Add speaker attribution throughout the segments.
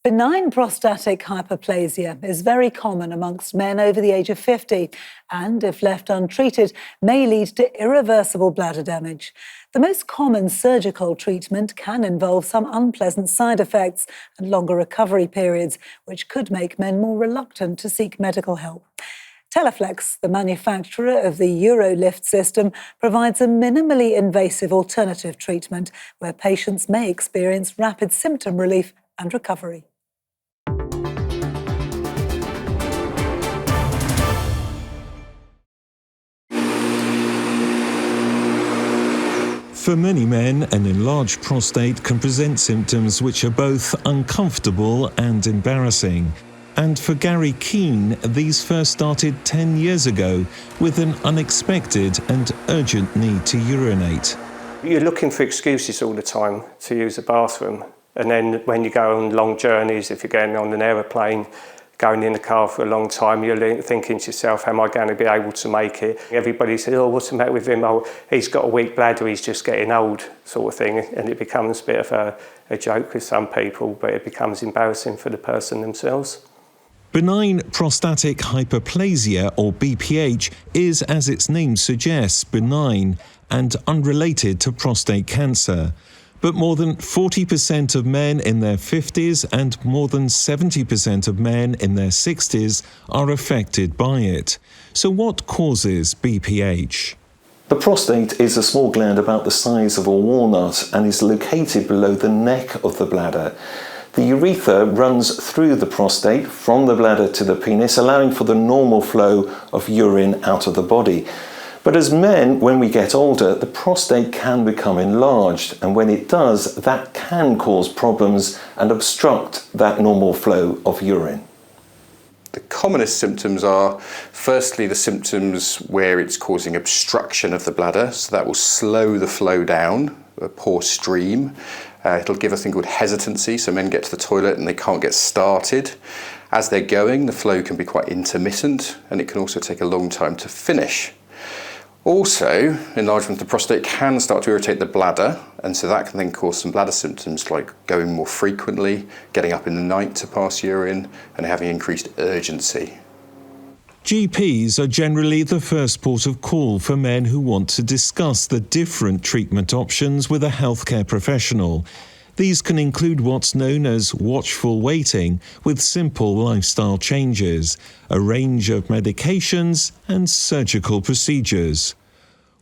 Speaker 1: Benign prostatic hyperplasia is very common amongst men over the age of 50 and, if left untreated, may lead to irreversible bladder damage. The most common surgical treatment can involve some unpleasant side effects and longer recovery periods, which could make men more reluctant to seek medical help. Teleflex, the manufacturer of the UroLift System, provides a minimally invasive alternative treatment where patients may experience rapid symptom relief and recovery.
Speaker 2: For many men, an enlarged prostate can present symptoms which are both uncomfortable and embarrassing. And for Gary Keane, these first started 10 years ago with an unexpected and urgent need to urinate.
Speaker 3: You're looking for excuses all the time to use the bathroom. And then when you go on long journeys, if you're going on an aeroplane, going in the car for a long time, you're thinking to yourself, am I going to be able to make it? Everybody says, oh, what's the matter with him? Oh, he's got a weak bladder, he's just getting old, sort of thing. And it becomes a bit of a joke with some people, but it becomes embarrassing for the person themselves.
Speaker 2: Benign prostatic hyperplasia, or BPH, is, as its name suggests, benign and unrelated to prostate cancer. But more than 40% of men in their 50s and more than 70% of men in their 60s are affected by it. So what causes BPH?
Speaker 4: The prostate is a small gland about the size of a walnut and is located below the neck of the bladder. The urethra runs through the prostate from the bladder to the penis, allowing for the normal flow of urine out of the body. But as men, when we get older, the prostate can become enlarged, and when it does, that can cause problems and obstruct that normal flow of urine.
Speaker 5: The commonest symptoms are, firstly, the symptoms where it's causing obstruction of the bladder, so that will slow the flow down, a poor stream. It'll give a thing called hesitancy, so men get to the toilet and they can't get started. As they're going, the flow can be quite intermittent, and it can also take a long time to finish. Also, enlargement of the prostate can start to irritate the bladder, and so that can then cause some bladder symptoms like going more frequently, getting up in the night to pass urine, and having increased urgency.
Speaker 2: GPs are generally the first port of call for men who want to discuss the different treatment options with a healthcare professional. These can include what's known as watchful waiting, with simple lifestyle changes, a range of medications and surgical procedures.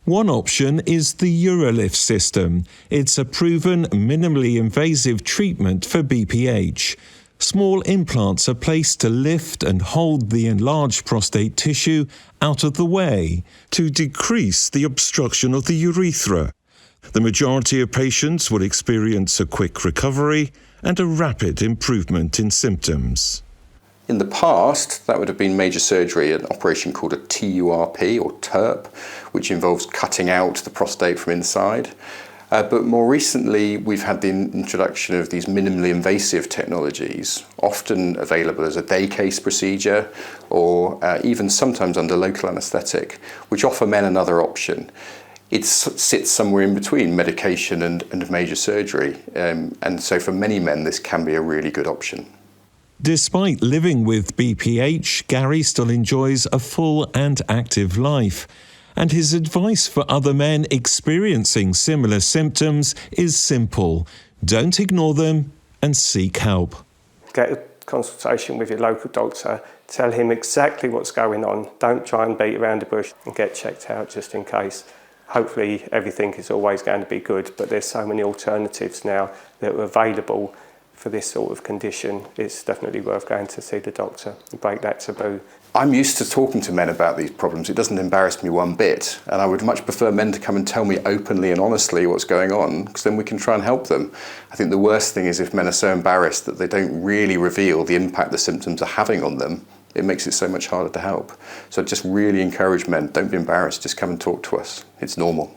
Speaker 2: One option is the UroLift System. It's a proven, minimally invasive treatment for BPH. Small implants are placed to lift and hold the enlarged prostate tissue out of the way to decrease the obstruction of the urethra. The majority of patients will experience a quick recovery and a rapid improvement in symptoms.
Speaker 5: In the past, that would have been major surgery, an operation called a TURP or TURP, which involves cutting out the prostate from inside. But more recently, we've had the introduction of these minimally invasive technologies, often available as a day case procedure or even sometimes under local anaesthetic, which offer men another option. It sits somewhere in between medication and major surgery. And so for many men, this can be a really good option.
Speaker 2: Despite living with BPH, Gary still enjoys a full and active life. And his advice for other men experiencing similar symptoms is simple. Don't ignore them and seek help.
Speaker 3: Get a consultation with your local doctor. Tell him exactly what's going on. Don't try and beat around the bush, and get checked out just in case. Hopefully everything is always going to be good, but there's so many alternatives now that are available for this sort of condition. It's definitely worth going to see the doctor and break that taboo.
Speaker 5: I'm used to talking to men about these problems. It doesn't embarrass me one bit, and I would much prefer men to come and tell me openly and honestly what's going on, because then we can try and help them. I think the worst thing is if men are so embarrassed that they don't really reveal the impact the symptoms are having on them. It makes it so much harder to help. So I just really encourage men, don't be embarrassed, just come and talk to us. It's normal.